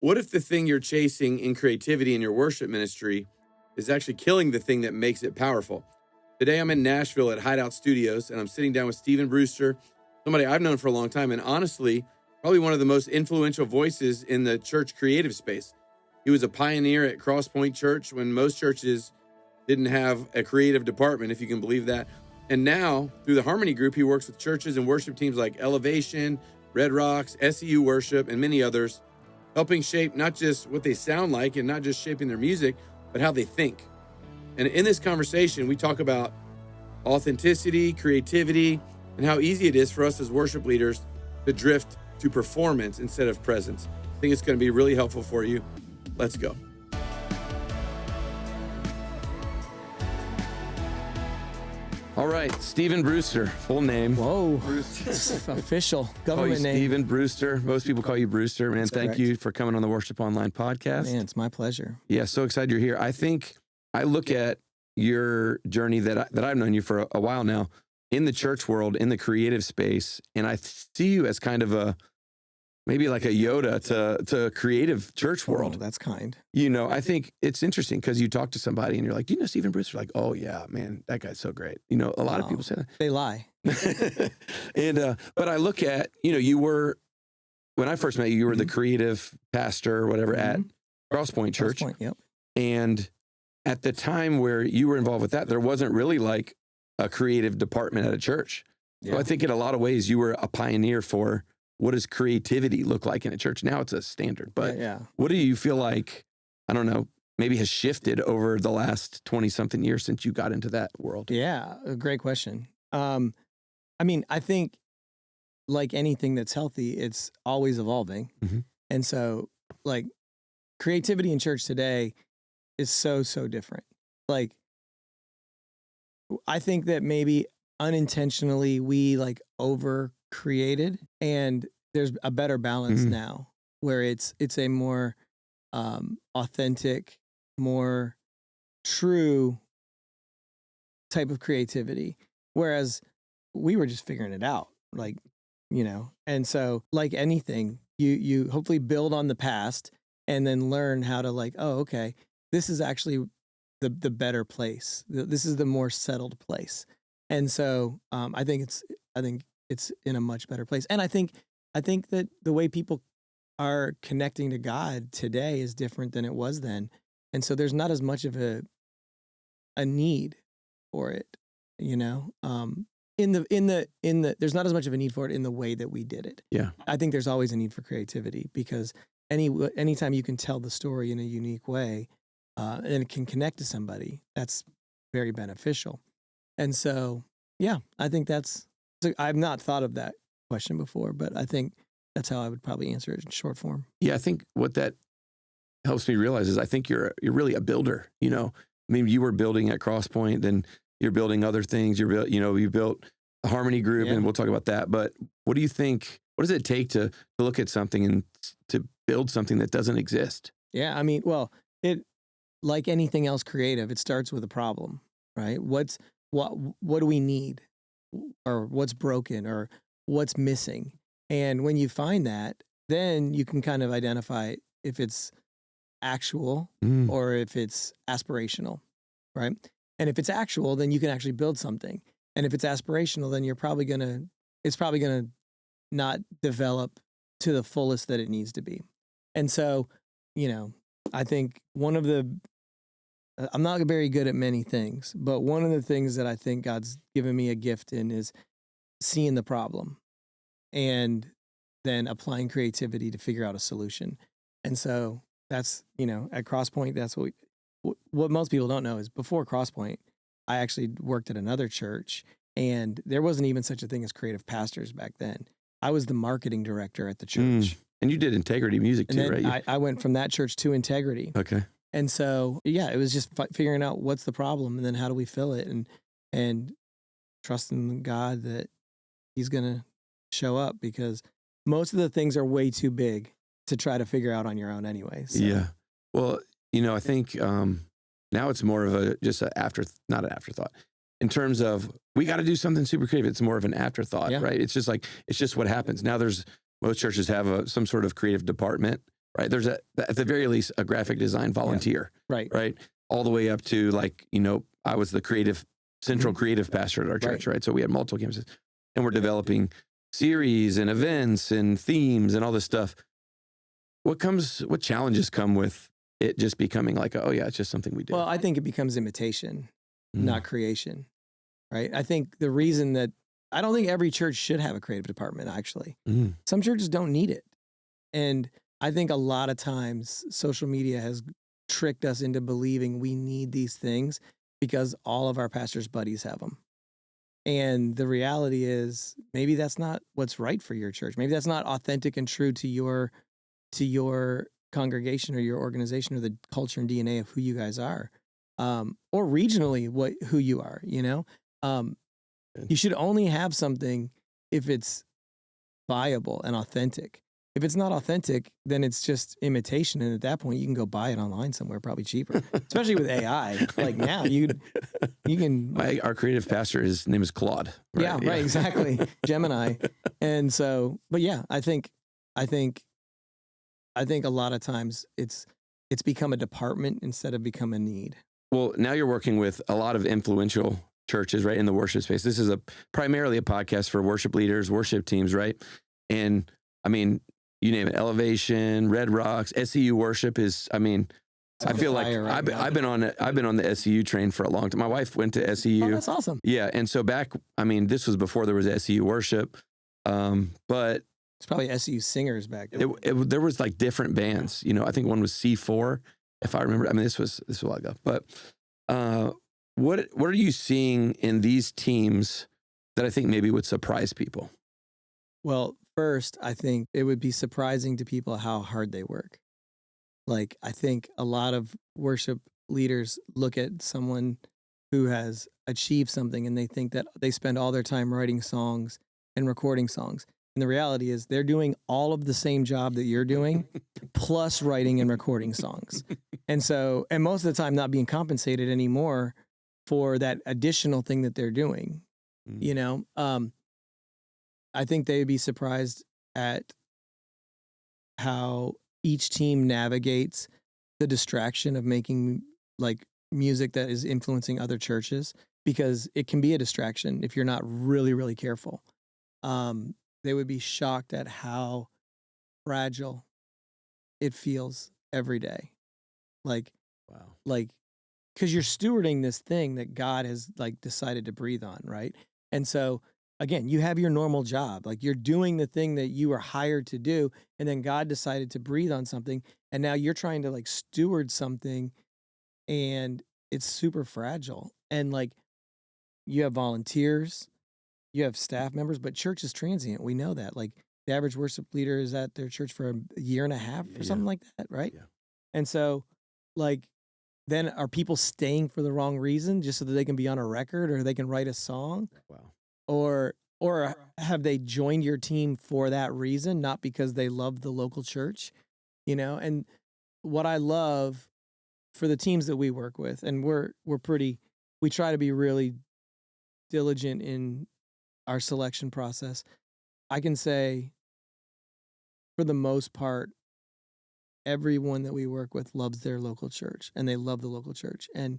What if the thing you're chasing in creativity in your worship ministry is actually killing the thing that makes it powerful? Today, I'm in Nashville at Hideout Studios, and I'm sitting down with Stephen Brewster, somebody I've known for a long time, and honestly, probably one of the most influential voices in the church creative space. He was a pioneer at Crosspoint Church when most churches didn't have a creative department, if you can believe that. And now, through the Harmony Group, he works with churches and worship teams like Elevation, Red Rocks, SEU Worship, and many others, helping shape not just what they sound like and not just shaping their music, but how they think. And in this conversation, we talk about authenticity, creativity, and how easy it is for us as worship leaders to drift to performance instead of presence. I think it's going to be really helpful for you. Let's go. All right, Stephen Brewster, full name. Whoa, official government name. Stephen Brewster. Most people call you Brewster. Man, That's thank correct. you for coming on the Worship Online podcast. Man, it's my pleasure. Yeah, so excited you're here. I think I look at your journey that I've known you for a while now in the church world, in the creative space, and I see you as kind of maybe like a Yoda to creative church world. Oh, that's kind. You know, I think it's interesting because you talk to somebody and you're like, do you know Stephen Brewster? Like, oh yeah, man, that guy's so great. You know, a lot of people say that. They lie. And but I look at, you were, when I first met you, you were the creative pastor or whatever at Crosspoint Church. Crosspoint, yep. And at the time where you were involved with that, there wasn't really like a creative department at a church. Yeah. So I think in a lot of ways you were a pioneer for what does creativity look like in a church. Now it's a standard, but what do you feel like, I don't know, maybe has shifted over the last 20 something years since you got into that world? Yeah, a great question. I mean, I think like anything that's healthy, it's always evolving. Mhm. And so like creativity in church today is so different. Like, I think that maybe unintentionally we like over created, and there's a better balance now where it's a more authentic, more true type of creativity. Whereas we were just figuring it out, like, and so like anything, you hopefully build on the past and then learn how to like, oh, okay, this is actually the better place. This is the more settled place. And so I think it's in a much better place. And I think that the way people are connecting to God today is different than it was then. And so there's not as much of a need for it, there's not as much of a need for it in the way that we did it. Yeah. I think there's always a need for creativity because anytime you can tell the story in a unique way, and it can connect to somebody, that's very beneficial. And so, yeah, I think I've not thought of that question before, but I think that's how I would probably answer it in short form. Yeah, I think what that helps me realize is I think you're really a builder. I mean, you were building at Crosspoint, then you're building other things. You built a Harmony Group, and we'll talk about that. But what do you think? What does it take to look at something and to build something that doesn't exist? Yeah, I mean, well, it like anything else creative, it starts with a problem, right? What do we need, or what's broken, or what's missing? And when you find that, then you can kind of identify if it's actual or if it's aspirational, right? And if it's actual, then you can actually build something. And if it's aspirational, then it's probably gonna not develop to the fullest that it needs to be. And so, I think I'm not very good at many things, but one of the things that I think God's given me a gift in is seeing the problem and then applying creativity to figure out a solution. And so that's, at Crosspoint, that's what most people don't know is before Crosspoint, I actually worked at another church, and there wasn't even such a thing as creative pastors back then. I was the marketing director at the church. And you did Integrity Music too, right? I went from that church to Integrity. Okay. And so, yeah, it was just figuring out what's the problem and then how do we fill it, and trusting God that He's going to show up, because most of the things are way too big to try to figure out on your own anyway. So. Yeah. Well, I think now it's more of not an afterthought. In terms of, we got to do something super creative. It's more of an afterthought, right? It's just what happens. Now most churches have some sort of creative department, right? There's at the very least a graphic design volunteer, Right. right? All the way up to like, I was the central creative pastor at our church, right? So we had multiple campuses and we're developing series and events and themes and all this stuff. What challenges come with it just becoming like, oh yeah, it's just something we do? Well, I think it becomes imitation, not creation, right? I think the reason that I don't think every church should have a creative department, actually. Some churches don't need it. And I think a lot of times social media has tricked us into believing we need these things because all of our pastors' buddies have them. And the reality is maybe that's not what's right for your church. Maybe that's not authentic and true to your congregation or your organization or the culture and DNA of who you guys are, or regionally who you are. You should only have something if it's viable and authentic. If it's not authentic, then it's just imitation, and at that point, you can go buy it online somewhere, probably cheaper. Especially with AI, like now you can. Our creative pastor, his name is Claude. Right? Yeah, right, exactly, Gemini, and so, but yeah, I think a lot of times it's become a department instead of become a need. Well, now you're working with a lot of influential churches, right, in the worship space. This is primarily a podcast for worship leaders, worship teams, right? And I mean, you name it, Elevation, Red Rocks, SEU worship is, I feel like I've been on the SEU train for a long time. My wife went to SEU. Oh, that's awesome. Yeah. And so this was before there was SEU worship. But it's probably SEU singers back then. There was like different bands, I think one was C4, if I remember. This was a while ago, but, what are you seeing in these teams that I think maybe would surprise people? Well, first, I think it would be surprising to people how hard they work. Like, I think a lot of worship leaders look at someone who has achieved something and they think that they spend all their time writing songs and recording songs. And the reality is they're doing all of the same job that you're doing, plus writing and recording songs. And most of the time not being compensated anymore for that additional thing that they're doing. I think they'd be surprised at how each team navigates the distraction of making like music that is influencing other churches, because it can be a distraction if you're not really, really careful. They would be shocked at how fragile it feels every day. Like, wow. Like, because you're stewarding this thing that God has like decided to breathe on, right? And so again, you have your normal job, like you're doing the thing that you were hired to do, and then God decided to breathe on something, and now you're trying to like steward something, and it's super fragile. And like, you have volunteers, you have staff members, but church is transient. We know that. Like, the average worship leader is at their church for a year and a half or something like that, right? Yeah. And so, like, then are people staying for the wrong reason just so that they can be on a record or they can write a song? Wow. Or have they joined your team for that reason, not because they love the local church? And what I love for the teams that we work with, and we try to be really diligent in our selection process. I can say, for the most part, everyone that we work with loves their local church, and they love the local church. And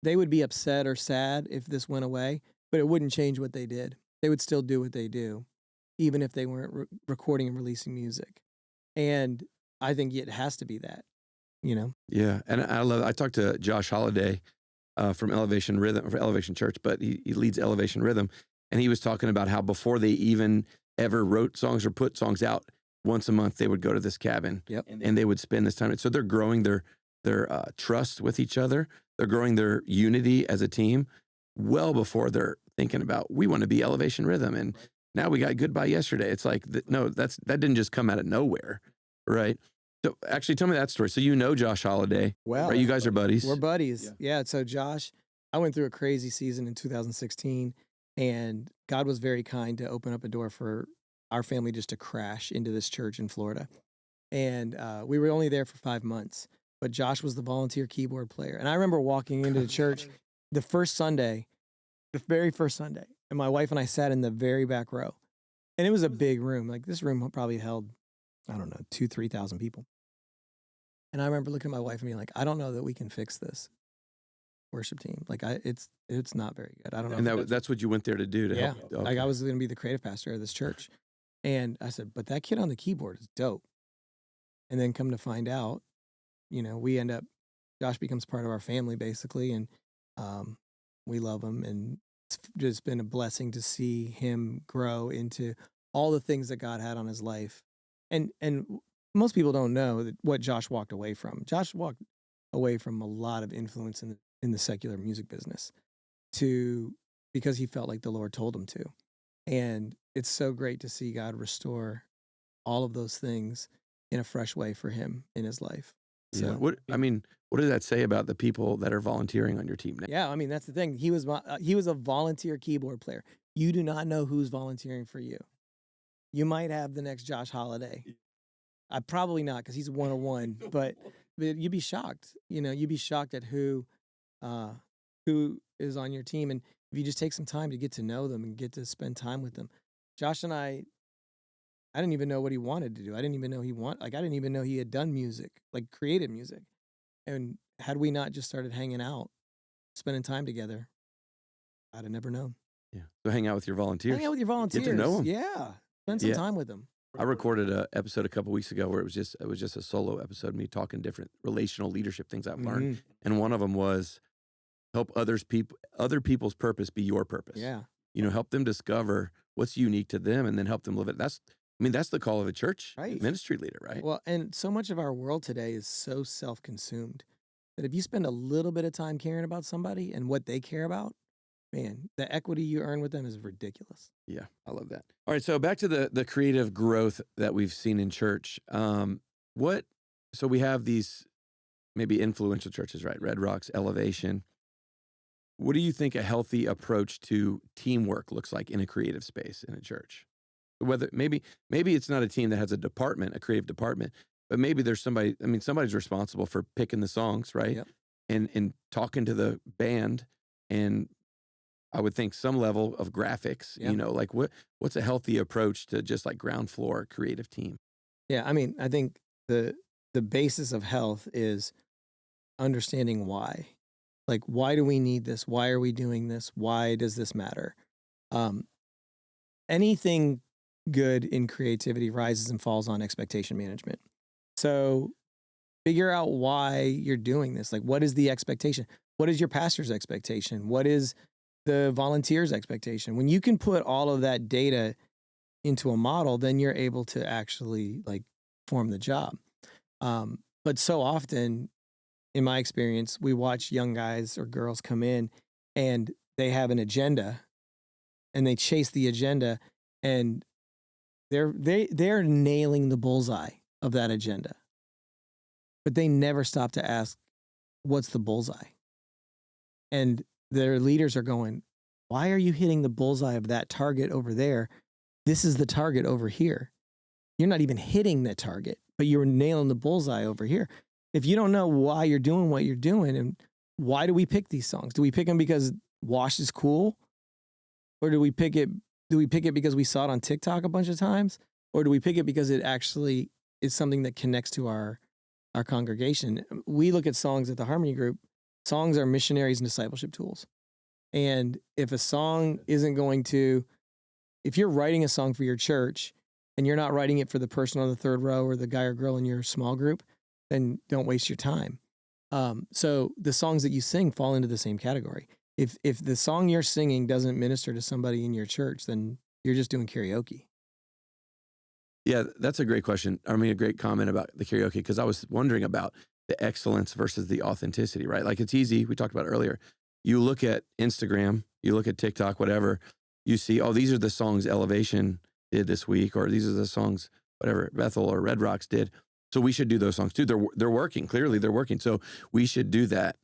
they would be upset or sad if this went away, but it wouldn't change what they did. They would still do what they do, even if they weren't recording and releasing music. And I think it has to be that, Yeah. And I talked to Josh Holiday from Elevation Rhythm, for Elevation Church, but he leads Elevation Rhythm. And he was talking about how before they even ever wrote songs or put songs out, once a month they would go to this cabin. Yep. And they would spend this time. So they're growing their trust with each other. They're growing their unity as a team well before they're thinking about, we want to be Elevation Rhythm. And now we got Goodbye Yesterday. It's like, no, that didn't just come out of nowhere. Right. So actually tell me that story. So Josh Holiday, well, right? You guys are buddies. We're buddies. Yeah. So Josh, I went through a crazy season in 2016, and God was very kind to open up a door for our family just to crash into this church in Florida. And we were only there for 5 months, but Josh was the volunteer keyboard player. And I remember walking into the church the very first Sunday, and my wife and I sat in the very back row. And it was a big room. Like, this room probably held, I don't know, 2,000-3,000 people. And I remember looking at my wife and being like, I don't know that we can fix this worship team. Like it's not very good. I don't know. And that's what you went there to do to yeah. help. Like I was going to be the creative pastor of this church. And I said, but that kid on the keyboard is dope. And then come to find out, we end up, Josh becomes part of our family basically. And we love him. And it's just been a blessing to see him grow into all the things that God had on his life. And most people don't know what Josh walked away from. Josh walked away from a lot of influence in the secular music business because he felt like the Lord told him to. And it's so great to see God restore all of those things in a fresh way for him in his life. So, what does that say about the people that are volunteering on your team now? Yeah, I mean, that's the thing. He was a volunteer keyboard player. You do not know who's volunteering for you. You might have the next Josh Holiday. Probably not, because he's 101. But you'd be shocked. You'd be shocked at who is on your team. And if you just take some time to get to know them and get to spend time with them. Josh and I didn't even know what he wanted to do. I didn't even know I didn't even know he had done music, like created music. And had we not just started hanging out, spending time together, I'd have never known. Yeah. So hang out with your volunteers. Hang out with your volunteers. Get to know them. Yeah. Spend some time with them. I recorded an episode a couple weeks ago where it was just a solo episode of me talking different relational leadership things I've learned. And one of them was help other people's purpose be your purpose. Yeah. Help them discover what's unique to them and then help them live it. That's the call of a church ministry leader, right? Well, and so much of our world today is so self-consumed that if you spend a little bit of time caring about somebody and what they care about, man, the equity you earn with them is ridiculous. Yeah, I love that. All right, so back to the creative growth that we've seen in church. So we have these maybe influential churches, right? Red Rocks, Elevation. What do you think a healthy approach to teamwork looks like in a creative space in a church? Whether maybe it's not a team that has a creative department, but maybe there's somebody's responsible for picking the songs, right? Yep. And talking to the band, and I would think some level of graphics, like what's a healthy approach to just like ground floor creative team? Yeah, I think the basis of health is understanding why. Like, why do we need this? Why are we doing this? Why does this matter? Anything good in creativity rises and falls on expectation management. So figure out why you're doing this. Like, what is the expectation? What is your pastor's expectation? What is the volunteer's expectation? When you can put all of that data into a model, then you're able to actually like form the job. But so often, in my experience, we watch young guys or girls come in and they have an agenda and they chase the agenda, and they're nailing the bullseye of that agenda. But they never stop to ask, what's the bullseye? And their leaders are going, why are you hitting the bullseye of that target over there? This is the target over here. You're not even hitting the target, but you're nailing the bullseye over here. If you don't know why you're doing what you're doing, and why do we pick these songs? Do we pick them because Wash is cool? Or do we pick it because we saw it on TikTok a bunch of times? Or do we pick it because it actually is something that connects to our congregation? We look at songs at the Harmony Group. Songs are missionaries and discipleship tools. And if a song isn't going to, if you're writing a song for your church and you're not writing it for the person on the third row or the guy or girl in your small group, then don't waste your time. So the songs that you sing fall into the same category. If the song you're singing doesn't minister to somebody in your church, then you're just doing karaoke. Yeah, that's a great question. A great comment about the karaoke, because I was wondering about the excellence versus the authenticity, right? Like, it's easy. We talked about it earlier. You look at Instagram, you look at TikTok, whatever, you see, oh, these are the songs Elevation did this week, or these are the songs, whatever, Bethel or Red Rocks did. So we should do those songs too. They're working. Clearly they're working. So we should do that.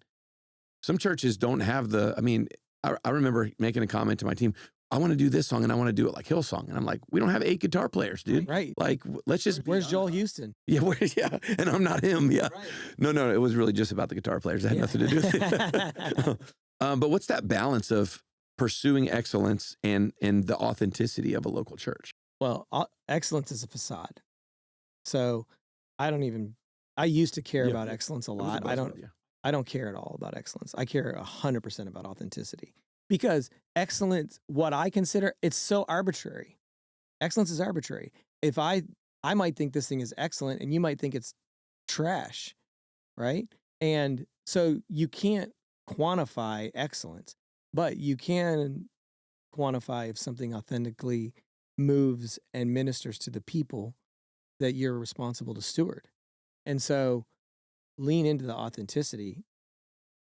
Some churches don't have I remember making a comment to my team, I want to do this song and I want to do it like Hillsong. And I'm like, we don't have 8 guitar players, dude. Right. Like, let's just. Where's Joel Houston? Yeah. And I'm not him. Yeah. Right. No. It was really just about the guitar players. It had nothing to do with it. But what's that balance of pursuing excellence and the authenticity of a local church? Well, excellence is a facade. So I don't even I used to care Yeah. about excellence a It was a lot. buzzword, yeah. I don't care at all about excellence. I care 100% about authenticity, because excellence, what I consider, it's so arbitrary. Excellence is arbitrary. If I might think this thing is excellent and you might think it's trash, right? And so you can't quantify excellence, but you can quantify if something authentically moves and ministers to the people that you're responsible to steward. And so lean into the authenticity.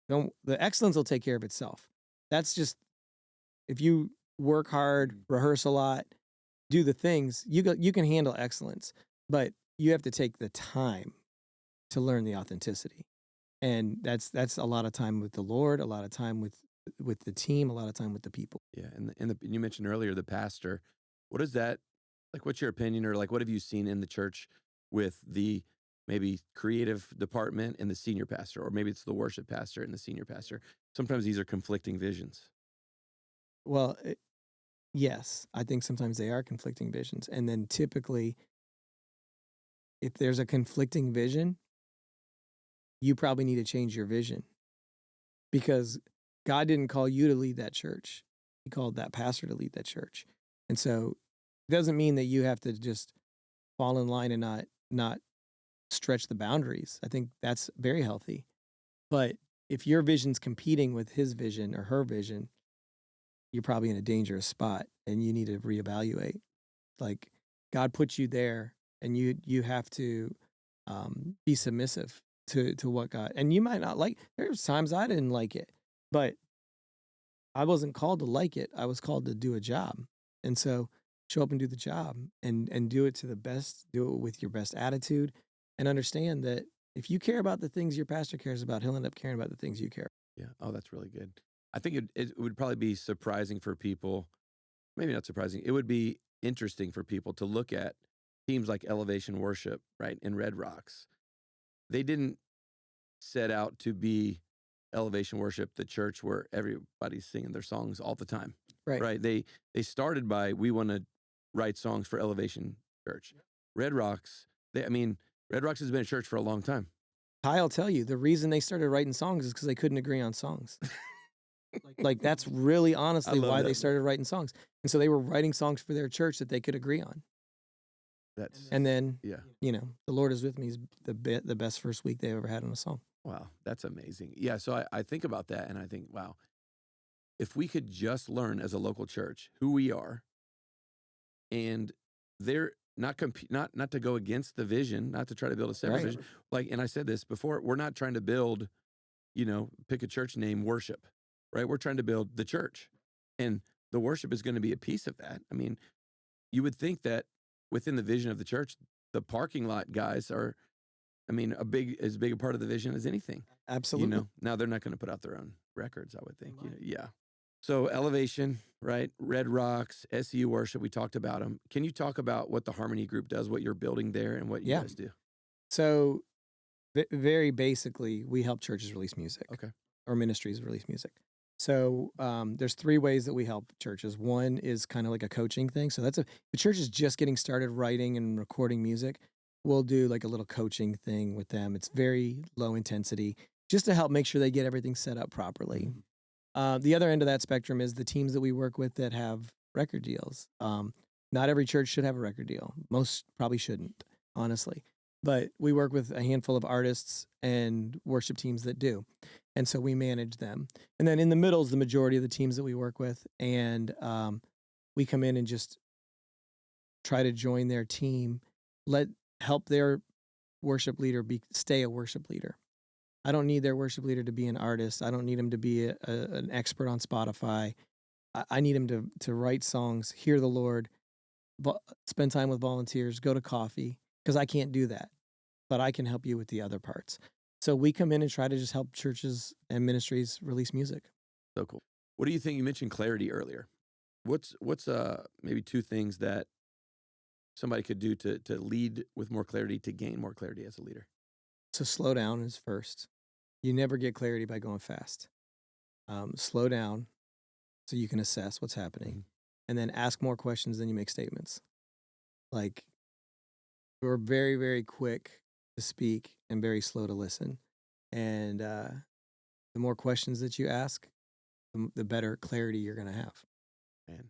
The excellence will take care of itself. That's just, if you work hard, rehearse a lot, do the things, you can handle excellence, but you have to take the time to learn the authenticity. And that's a lot of time with the Lord, a lot of time with the team, a lot of time with the people. Yeah, and you mentioned earlier the pastor. What is that like? What's your opinion, or like what have you seen in the church with the maybe creative department and the senior pastor, or maybe it's the worship pastor and the senior pastor? Sometimes these are conflicting visions. Well, yes, I think sometimes they are conflicting visions. And then typically, if there's a conflicting vision, you probably need to change your vision, because God didn't call you to lead that church. He called that pastor to lead that church. And so it doesn't mean that you have to just fall in line and not stretch the boundaries. I think that's very healthy. But if your vision's competing with his vision or her vision, you're probably in a dangerous spot and you need to reevaluate. Like, God put you there, and you have to be submissive to what God, and you might not like, there's times I didn't like it, but I wasn't called to like it. I was called to do a job. And so show up and do the job, and do it to the best, do it with your best attitude, and understand that if you care about the things your pastor cares about, he'll end up caring about the things you care. Yeah. Oh, that's really good. I think it would probably be surprising for people. Maybe not surprising. It would be interesting for people to look at teams like Elevation Worship, right, and Red Rocks. They didn't set out to be Elevation Worship, the church where everybody's singing their songs all the time. Right. Right. They started by, we want to write songs for Elevation Church. Red Rocks, Red Rocks has been a church for a long time. I'll tell you, the reason they started writing songs is because they couldn't agree on songs. Like that's really honestly why they started writing songs. And so they were writing songs for their church that they could agree on. And then, yeah. The Lord is with me is the best first week they ever had on a song. Wow, that's amazing. Yeah, so I think about that and I think, wow, if we could just learn as a local church who we are, and they're not to go against the vision, not to try to build a separate vision. Like, and I said this before, we're not trying to build, pick a church name, worship, right? We're trying to build the church, and the worship is going to be a piece of that. I mean, you would think that within the vision of the church, the parking lot guys are, as big a part of the vision as anything. Absolutely. Now they're not going to put out their own records, I would think. Yeah. So Elevation, right? Red Rocks, SEU Worship, we talked about them. Can you talk about what the Harmony Group does, what you're building there, and what you guys do? So very basically, we help churches release music. Okay. Or ministries release music. So there's 3 ways that we help churches. One is kind of like a coaching thing. So the church is just getting started writing and recording music. We'll do like a little coaching thing with them. It's very low intensity, just to help make sure they get everything set up properly. Mm-hmm. The other end of that spectrum is the teams that we work with that have record deals. Not every church should have a record deal. Most probably shouldn't, honestly. But we work with a handful of artists and worship teams that do. And so we manage them. And then in the middle is the majority of the teams that we work with. And we come in and just try to join their team, help their worship leader stay a worship leader. I don't need their worship leader to be an artist. I don't need him to be an expert on Spotify. I need him to write songs, hear the Lord, spend time with volunteers, go to coffee, because I can't do that. But I can help you with the other parts. So we come in and try to just help churches and ministries release music. So cool. What do you think? You mentioned clarity earlier. What's maybe 2 things that somebody could do to lead with more clarity, to gain more clarity as a leader? So slow down is first. You never get clarity by going fast. Slow down so you can assess what's happening, and then ask more questions than you make statements. Like, we're very, very quick to speak and very slow to listen. And the more questions that you ask, the better clarity you're going to have. Man,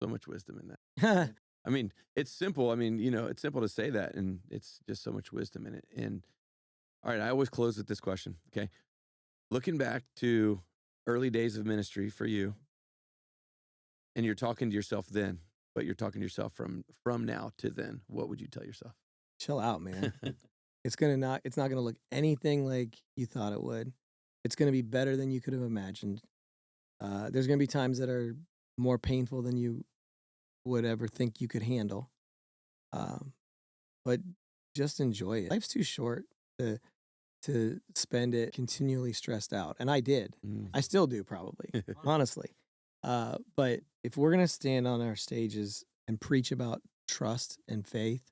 so much wisdom in that. I mean, it's simple. I mean, it's simple to say that, and it's just so much wisdom in it. And all right, I always close with this question. Okay. Looking back to early days of ministry for you, and you're talking to yourself then, but you're talking to yourself from now to then, what would you tell yourself? Chill out, man. It's not gonna look anything like you thought it would. It's gonna be better than you could have imagined. There's gonna be times that are more painful than you would ever think you could handle. But just enjoy it. Life's too short to spend it continually stressed out. And I did. I still do probably, honestly. But if we're going to stand on our stages and preach about trust and faith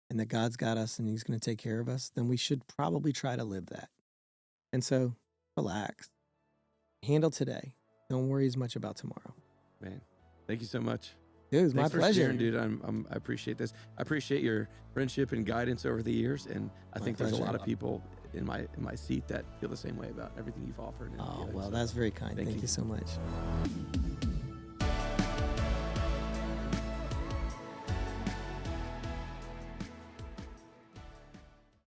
and that God's got us and he's going to take care of us, then we should probably try to live that. And so relax, handle today. Don't worry as much about tomorrow. Man, thank you so much. Dude, it was my Thanks for pleasure. sharing, dude. I appreciate this. I appreciate your friendship and guidance over the years. And I think there's a lot of people in my seat that feel the same way about everything you've offered. Oh, well, that's very kind. Thank you so much.